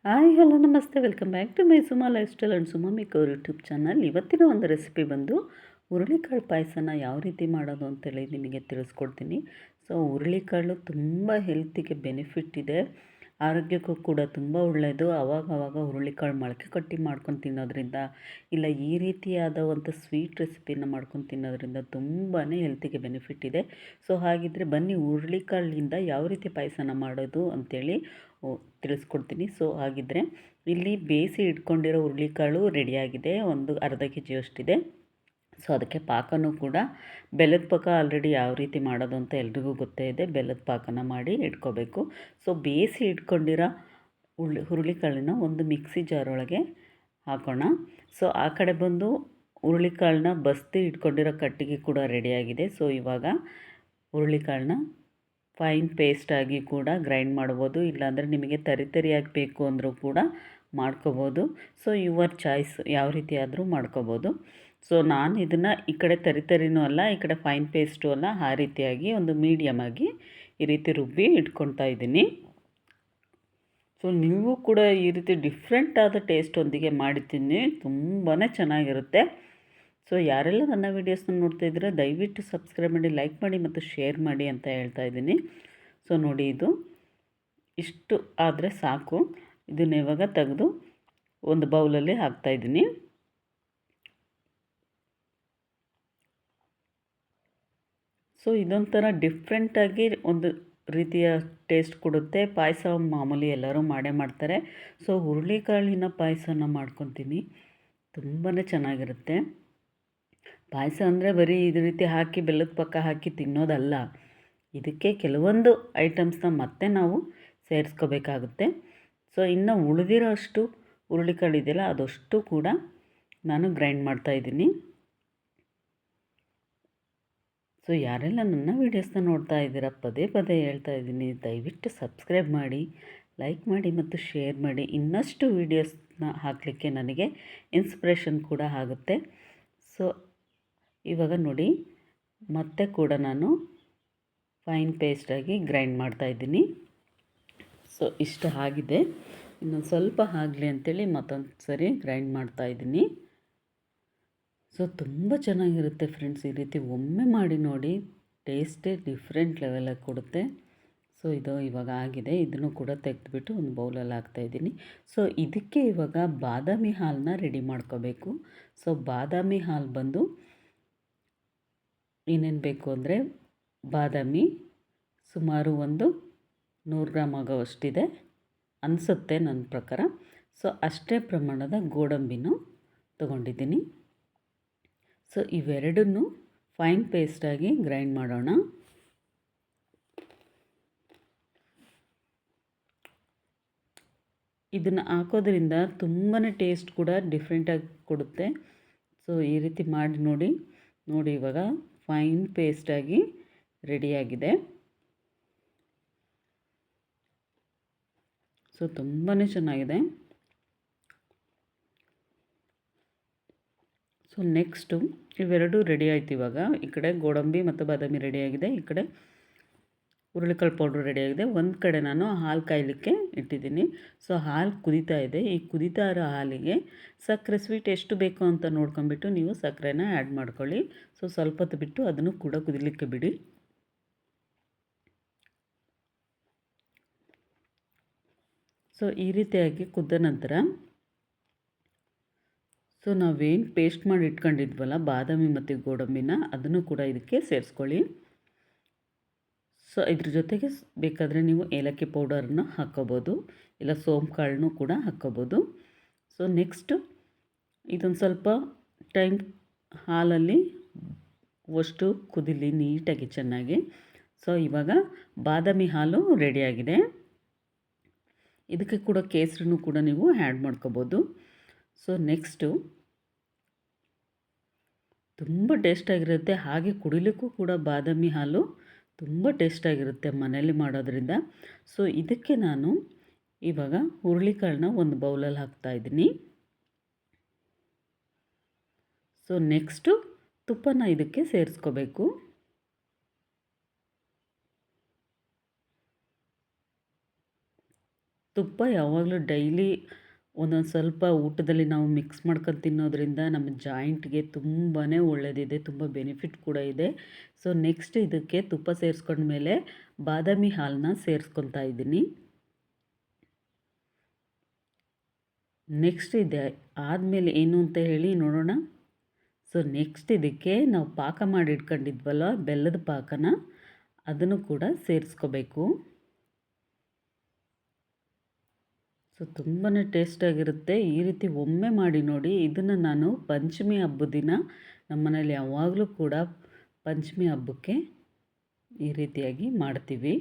Hi hello ನಮಸ್ತೆ welcome back to my Suma lifestyle and Suma maker YouTube channel. ಇವತ್ತಿನ ಒಂದು recipe ಬಂದು ಹುರುಳಿಕಾಳು ಪಾಯಸನ ಯಾವ ರೀತಿ ಮಾಡೋದು ಅಂತೇಳಿ ನಿಮಗೆ ತಿಳಿಸ್ಕೊಡ್ತೀನಿ. ಸೊ ಹುರುಳಿಕಾಳು ತುಂಬ ಹೆಲ್ತಿಗೆ ಬೆನಿಫಿಟ್ ಇದೆ, ಆರೋಗ್ಯಕ್ಕೂ ಕೂಡ ತುಂಬ ಒಳ್ಳೆಯದು. ಆವಾಗವಾಗ ಹುರುಳಿಕಾಳು ಮೊಳಕೆ ಕಟ್ಟಿ ಮಾಡ್ಕೊಂಡು ತಿನ್ನೋದ್ರಿಂದ, ಇಲ್ಲ ಈ ರೀತಿಯಾದ ಒಂದು ಸ್ವೀಟ್ ರೆಸಿಪಿನ ಮಾಡ್ಕೊಂಡು ತಿನ್ನೋದ್ರಿಂದ ತುಂಬಾ ಹೆಲ್ತಿಗೆ ಬೆನಿಫಿಟ್ ಇದೆ. ಸೊ ಹಾಗಿದ್ದರೆ ಬನ್ನಿ ಹುರುಳಿಕಾಳಿಂದ ಯಾವ ರೀತಿ ಪಾಯಸನ ಮಾಡೋದು ಅಂಥೇಳಿ ತಿಳಿಸ್ಕೊಡ್ತೀನಿ. ಸೊ ಹಾಗಿದ್ದರೆ ಇಲ್ಲಿ ಬೇಯಿಸಿ ಇಟ್ಕೊಂಡಿರೋ ಹುರುಳಿಕಾಳು ರೆಡಿಯಾಗಿದೆ, ಒಂದು ಅರ್ಧ ಕೆ ಜಿಯಷ್ಟಿದೆ. ಸೊ ಅದಕ್ಕೆ ಪಾಕನೂ ಕೂಡ ಬೆಲ್ಲದ ಪಾಕ ಆಲ್ರೆಡಿ ಯಾವ ರೀತಿ ಮಾಡೋದು ಅಂತ ಎಲ್ರಿಗೂ ಗೊತ್ತೇ ಇದೆ. ಬೆಲ್ಲದ ಪಾಕನ ಮಾಡಿ ಇಟ್ಕೋಬೇಕು. ಸೊ ಬೇಯಿಸಿ ಇಟ್ಕೊಂಡಿರೋ ಹುರುಳಿಕಾಳನ್ನ ಒಂದು ಮಿಕ್ಸಿ ಜಾರೊಳಗೆ ಹಾಕೋಣ. ಸೊ ಆ ಕಡೆ ಬಂದು ಹುರುಳಿಕಾಳನ್ನ ಬಸ್ತಿ ಇಟ್ಕೊಂಡಿರೋ ಕಟ್ಟಿಗೆ ಕೂಡ ರೆಡಿಯಾಗಿದೆ. ಸೊ ಇವಾಗ ಹುರುಳಿಕಾಳನ್ನ ಫೈನ್ ಪೇಸ್ಟಾಗಿ ಕೂಡ ಗ್ರೈಂಡ್ ಮಾಡ್ಬೋದು, ಇಲ್ಲಾಂದರೆ ನಿಮಗೆ ತರಿಯಾಗಿ ಬೇಕು ಅಂದರೂ ಕೂಡ ಮಾಡ್ಕೋಬೋದು. ಸೊ ಯುವರ್ ಚಾಯ್ಸ್, ಯಾವ ರೀತಿ ಆದರೂ ಮಾಡ್ಕೋಬೋದು. ಸೊ ನಾನು ಇದನ್ನು ಈ ಕಡೆ ತರಿನೂ ಅಲ್ಲ, ಈ ಕಡೆ ಫೈನ್ ಪೇಸ್ಟು ಅಲ್ಲ, ಆ ರೀತಿಯಾಗಿ ಒಂದು ಮೀಡಿಯಮ್ ಆಗಿ ಈ ರೀತಿ ರುಬ್ಬಿ ಇಟ್ಕೊಳ್ತಾ ಇದ್ದೀನಿ. ಸೊ ನೀವು ಕೂಡ ಈ ರೀತಿ ಡಿಫ್ರೆಂಟ್ ಆದ ಟೇಸ್ಟೊಂದಿಗೆ ಮಾಡಿದ್ದೀನಿ, ತುಂಬಾ ಚೆನ್ನಾಗಿರುತ್ತೆ. ಸೊ ಯಾರೆಲ್ಲ ನನ್ನ ವೀಡಿಯೋಸ್ನ ನೋಡ್ತಾ ಇದ್ದೀರಾ ದಯವಿಟ್ಟು ಸಬ್ಸ್ಕ್ರೈಬ್ ಮಾಡಿ, ಲೈಕ್ ಮಾಡಿ ಮತ್ತು ಶೇರ್ ಮಾಡಿ ಅಂತ ಹೇಳ್ತಾ ಇದ್ದೀನಿ. ಸೊ ನೋಡಿ, ಇದು ಇಷ್ಟು ಆದರೆ ಸಾಕು. ಇದನ್ನು ಇವಾಗ ತೆಗೆದು ಒಂದು ಬೌಲಲ್ಲಿ ಹಾಕ್ತಾಯಿದ್ದೀನಿ. ಸೊ ಇದೊಂಥರ ಡಿಫ್ರೆಂಟಾಗಿ ಒಂದು ರೀತಿಯ ಟೇಸ್ಟ್ ಕೊಡುತ್ತೆ. ಪಾಯಸ ಮಾಮೂಲಿ ಎಲ್ಲರೂ ಮಾಡೇ ಮಾಡ್ತಾರೆ. ಸೊ ಹುರುಳಿಕಾಳಿನ ಪಾಯಸನ ಮಾಡ್ಕೊತೀನಿ, ತುಂಬಾ ಚೆನ್ನಾಗಿರುತ್ತೆ. ಪಾಯಸ ಅಂದರೆ ಬರೀ ಇದು ರೀತಿ ಹಾಕಿ ಬೆಲ್ಲದ ಪಾಕ ಹಾಕಿ ತಿನ್ನೋದಲ್ಲ, ಇದಕ್ಕೆ ಕೆಲವೊಂದು ಐಟಮ್ಸ್ನ ಮತ್ತೆ ನಾವು ಸೇರಿಸ್ಕೋಬೇಕಾಗುತ್ತೆ. ಸೊ ಇನ್ನು ಉಳಿದಿರೋ ಅಷ್ಟು ಹುರುಳಿಕಾಳು ಇದೆಯಲ್ಲ, ಅದಷ್ಟು ಕೂಡ ನಾನು ಗ್ರೈಂಡ್ ಮಾಡ್ತಾಯಿದ್ದೀನಿ. ಸೊ ಯಾರೆಲ್ಲ ನನ್ನ ವೀಡಿಯೋಸ್ನ ನೋಡ್ತಾ ಇದ್ದೀರಾ ಪದೇ ಪದೇ ಹೇಳ್ತಾ ಇದ್ದೀನಿ, ದಯವಿಟ್ಟು ಸಬ್ಸ್ಕ್ರೈಬ್ ಮಾಡಿ, ಲೈಕ್ ಮಾಡಿ ಮತ್ತು ಶೇರ್ ಮಾಡಿ. ಇನ್ನಷ್ಟು ವೀಡಿಯೋಸ್ನ ಹಾಕಲಿಕ್ಕೆ ನನಗೆ ಇನ್ಸ್ಪಿರೇಷನ್ ಕೂಡ ಆಗುತ್ತೆ. ಸೊ ಇವಾಗ ನೋಡಿ, ಮತ್ತೆ ಕೂಡ ನಾನು ಫೈನ್ ಪೇಸ್ಟಾಗಿ ಗ್ರೈಂಡ್ ಮಾಡ್ತಾಯಿದ್ದೀನಿ. ಸೊ ಇಷ್ಟ ಆಗಿದೆ, ಇನ್ನೊಂದು ಸ್ವಲ್ಪ ಆಗಲಿ ಅಂಥೇಳಿ ಮತ್ತೊಂದು ಸರಿ ಗ್ರೈಂಡ್ ಮಾಡ್ತಾಯಿದ್ದೀನಿ. ಸೊ ತುಂಬ ಚೆನ್ನಾಗಿರುತ್ತೆ ಫ್ರೆಂಡ್ಸ್, ಈ ರೀತಿ ಒಮ್ಮೆ ಮಾಡಿ ನೋಡಿ, ಟೇಸ್ಟೇ ಡಿಫ್ರೆಂಟ್ ಲೆವೆಲಾಗಿ ಕೊಡುತ್ತೆ. ಸೊ ಇದು ಇವಾಗ ಆಗಿದೆ, ಇದನ್ನು ಕೂಡ ತೆಗೆದುಬಿಟ್ಟು ಒಂದು ಬೌಲಲ್ಲಿ ಹಾಕ್ತಾಯಿದ್ದೀನಿ. ಸೊ ಇದಕ್ಕೆ ಇವಾಗ ಬಾದಾಮಿ ಹಾಲನ್ನ ರೆಡಿ ಮಾಡ್ಕೋಬೇಕು. ಸೊ ಬಾದಾಮಿ ಹಾಲು ಬಂದು ಏನೇನು ಬೇಕು ಅಂದರೆ, ಬಾದಾಮಿ ಸುಮಾರು ಒಂದು 100 ಗ್ರಾಮ್ ಆಗೋವಷ್ಟಿದೆ ಅನಿಸುತ್ತೆ ನನ್ನ ಪ್ರಕಾರ. ಸೊ ಅಷ್ಟೇ ಪ್ರಮಾಣದ ಗೋಡಂಬಿನೂ ತೊಗೊಂಡಿದ್ದೀನಿ. ಸೊ ಇವೆರಡನ್ನೂ ಫೈನ್ ಪೇಸ್ಟಾಗಿ ಗ್ರೈಂಡ್ ಮಾಡೋಣ. ಇದನ್ನು ಹಾಕೋದ್ರಿಂದ ತುಂಬಾ ಟೇಸ್ಟ್ ಕೂಡ ಡಿಫ್ರೆಂಟಾಗಿ ಕೊಡುತ್ತೆ. ಸೊ ಈ ರೀತಿ ಮಾಡಿ ನೋಡಿ. ಇವಾಗ ಫೈನ್ ಪೇಸ್ಟಾಗಿ ರೆಡಿಯಾಗಿದೆ. ಸೊ ತುಂಬಾ ಚೆನ್ನಾಗಿದೆ. ಸೊ ನೆಕ್ಸ್ಟು ಇವೆರಡೂ ರೆಡಿ ಆಯ್ತು. ಇವಾಗ ಈ ಕಡೆ ಗೋಡಂಬಿ ಮತ್ತು ಬಾದಾಮಿ ರೆಡಿಯಾಗಿದೆ, ಈ ಕಡೆ ಹುರುಳಿಕಾಳು ಪೌಡ್ರ್ ರೆಡಿಯಾಗಿದೆ. ಒಂದು ಕಡೆ ನಾನು ಹಾಲು ಕಾಯಲಿಕ್ಕೆ ಇಟ್ಟಿದ್ದೀನಿ. ಸೊ ಹಾಲು ಕುದೀತಾ ಇದೆ. ಈ ಕುದೀತಾ ಇರೋ ಹಾಲಿಗೆ ಸಕ್ಕರೆ ಸ್ವೀಟ್ ಎಷ್ಟು ಬೇಕು ಅಂತ ನೋಡ್ಕೊಂಬಿಟ್ಟು ನೀವು ಸಕ್ಕರೆನ ಆ್ಯಡ್ ಮಾಡ್ಕೊಳ್ಳಿ. ಸೊ ಸ್ವಲ್ಪ ಹೊತ್ತು ಬಿಟ್ಟು ಅದನ್ನು ಕೂಡ ಕುದಿಲಿಕ್ಕೆ ಬಿಡಿ. ಸೊ ಈ ರೀತಿಯಾಗಿ ಕುದ್ದ ನಂತರ, ಸೊ ನಾವೇನು ಪೇಸ್ಟ್ ಮಾಡಿ ಇಟ್ಕೊಂಡಿದ್ವಲ್ಲ ಬಾದಾಮಿ ಮತ್ತು ಗೋಡಂಬಿನ, ಅದನ್ನು ಕೂಡ ಇದಕ್ಕೆ ಸೇರಿಸ್ಕೊಳ್ಳಿ. ಸೊ ಇದ್ರ ಜೊತೆಗೆ ಬೇಕಾದರೆ ನೀವು ಏಲಕ್ಕಿ ಪೌಡರನ್ನ ಹಾಕ್ಕೋಬೋದು, ಇಲ್ಲ ಸೋಂಪು ಕಾಳನ್ನು ಕೂಡ ಹಾಕ್ಕೋಬೋದು. ಸೊ ನೆಕ್ಸ್ಟು ಇದೊಂದು ಸ್ವಲ್ಪ ಟೈಮ್ ಹಾಲಲ್ಲಿ ಅಷ್ಟು ಕುದಿಲಿ ನೀಟಾಗಿ ಚೆನ್ನಾಗಿ. ಸೊ ಇವಾಗ ಬಾದಾಮಿ ಹಾಲು ರೆಡಿಯಾಗಿದೆ. ಇದಕ್ಕೆ ಕೂಡ ಕೇಸರಿನೂ ಕೂಡ ನೀವು ಆ್ಯಡ್ ಮಾಡ್ಕೋಬೋದು. ಸೊ ನೆಕ್ಸ್ಟು ತುಂಬ ಟೇಸ್ಟಾಗಿರುತ್ತೆ, ಹಾಗೆ ಕುಡಿಲಿಕ್ಕೂ ಕೂಡ ಬಾದಾಮಿ ಹಾಲು ತುಂಬ ಟೇಸ್ಟಾಗಿರುತ್ತೆ ಮನೆಯಲ್ಲಿ ಮಾಡೋದ್ರಿಂದ. ಸೊ ಇದಕ್ಕೆ ನಾನು ಇವಾಗ ಹುರುಳಿಕಾಳನ್ನ ಒಂದು ಬೌಲಲ್ಲಿ ಹಾಕ್ತಾಯಿದ್ದೀನಿ. ಸೊ ನೆಕ್ಸ್ಟು ತುಪ್ಪನ ಇದಕ್ಕೆ ಸೇರಿಸ್ಕೋಬೇಕು. ತುಪ್ಪ ಯಾವಾಗಲೂ ಡೈಲಿ ಒಂದೊಂದು ಸ್ವಲ್ಪ ಊಟದಲ್ಲಿ ನಾವು ಮಿಕ್ಸ್ ಮಾಡ್ಕೊಂಡು ತಿನ್ನೋದ್ರಿಂದ ನಮ್ಮ ಜಾಯಿಂಟ್ಗೆ ತುಂಬಾ ಒಳ್ಳೆಯದಿದೆ, ತುಂಬ ಬೆನಿಫಿಟ್ ಕೂಡ ಇದೆ. ಸೊ ನೆಕ್ಸ್ಟ್ ಇದಕ್ಕೆ ತುಪ್ಪ ಸೇರಿಸ್ಕೊಂಡ್ಮೇಲೆ ಬಾದಾಮಿ ಹಾಲನ್ನ ಸೇರಿಸ್ಕೊತಾ ಇದ್ದೀನಿ. ನೆಕ್ಸ್ಟ್ ಇದೆ ಆದಮೇಲೆ ಏನು ಅಂತ ಹೇಳಿ ನೋಡೋಣ. ಸೊ ನೆಕ್ಸ್ಟ್ ಇದಕ್ಕೆ ನಾವು ಪಾಕ ಮಾಡಿ ಇಟ್ಕೊಂಡಿದ್ವಲ್ಲ ಬೆಲ್ಲದ ಪಾಕನ, ಅದನ್ನು ಕೂಡ ಸೇರಿಸ್ಕೋಬೇಕು. ಸೊ ತುಂಬಾ ಟೇಸ್ಟಾಗಿರುತ್ತೆ. ಈ ರೀತಿ ಒಮ್ಮೆ ಮಾಡಿ ನೋಡಿ. ಇದನ್ನು ನಾನು ಪಂಚಮಿ ಹಬ್ಬದ ದಿನ ನಮ್ಮ ಮನೇಲಿ ಯಾವಾಗಲೂ ಕೂಡ ಪಂಚಮಿ ಹಬ್ಬಕ್ಕೆ ಈ ರೀತಿಯಾಗಿ ಮಾಡ್ತೀವಿ.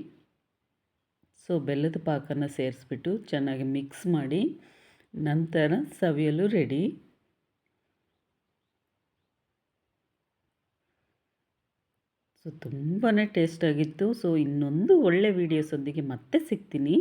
ಸೊ ಬೆಲ್ಲದ ಪಾಕನ ಸೇರಿಸ್ಬಿಟ್ಟು ಚೆನ್ನಾಗಿ ಮಿಕ್ಸ್ ಮಾಡಿ ನಂತರ ಸವಿಯಲು ರೆಡಿ. ಸೊ ತುಂಬಾ ಟೇಸ್ಟಾಗಿತ್ತು. ಸೊ ಇನ್ನೊಂದು ಒಳ್ಳೆ ವೀಡಿಯೋಸೊಂದಿಗೆ ಮತ್ತೆ ಸಿಗ್ತೀನಿ.